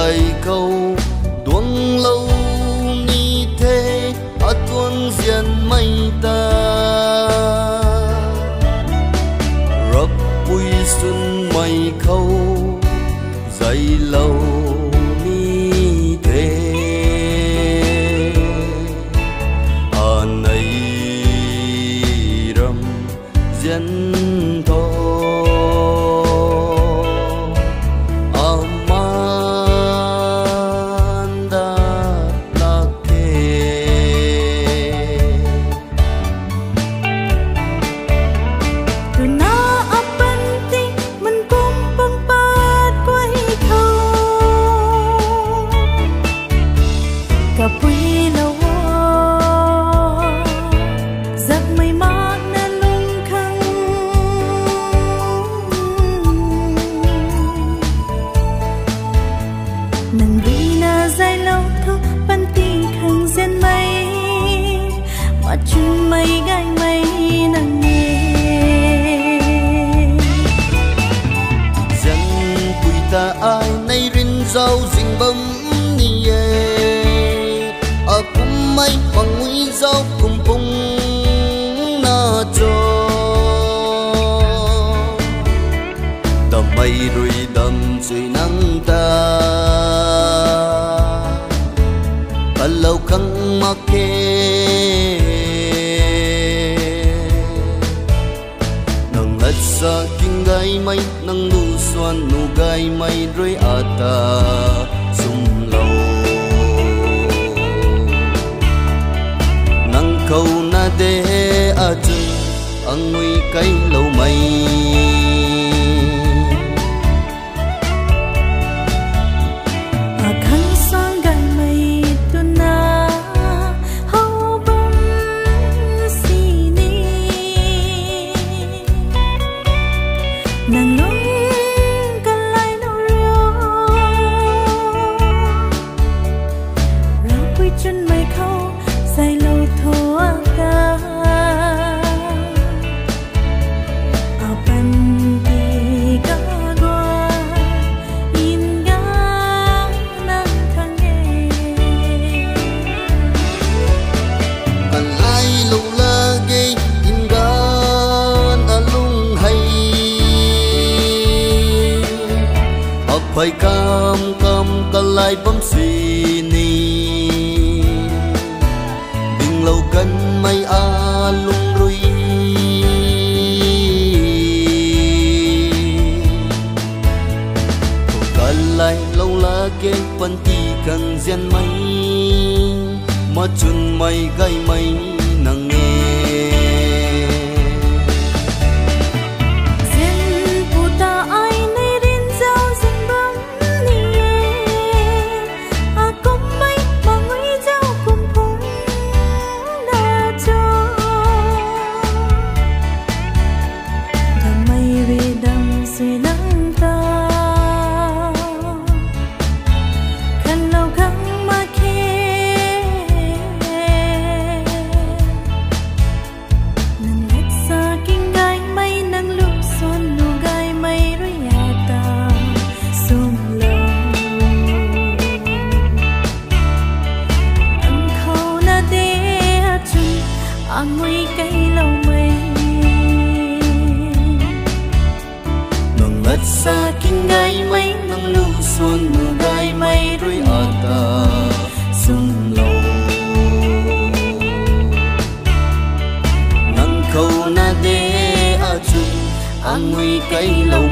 gầy câu tuông lâu ni thế ở tuôn diện mây ta rập bụi xuân mây khâu dày lâu ni thế ở này rầm diễn thô mây gai mây nắng nghe dân quỳ ta ai nay rin rau dình bấm ni ở cùng mây bằng nguy rau cùng bông na cho đầm mây rồi đầm dưới nắng ta kalau kang make sa king gai mai nang nu suan nu gai mai roi ata sum lâu nang câu na de a chun ang ngui kai lâu mai phải cam cam cả lại bấm xì ni đừng lâu cân mây a lung rui cả lại lâu la ke pan ti cần gen mây mà chun mây gai mây nang nghe nguy cây lâu mây nang lát xa kinh gai mây nang lu xuân nu gai mây rui ata sum lâu nang khâu na de a chun ang nguy cây lâu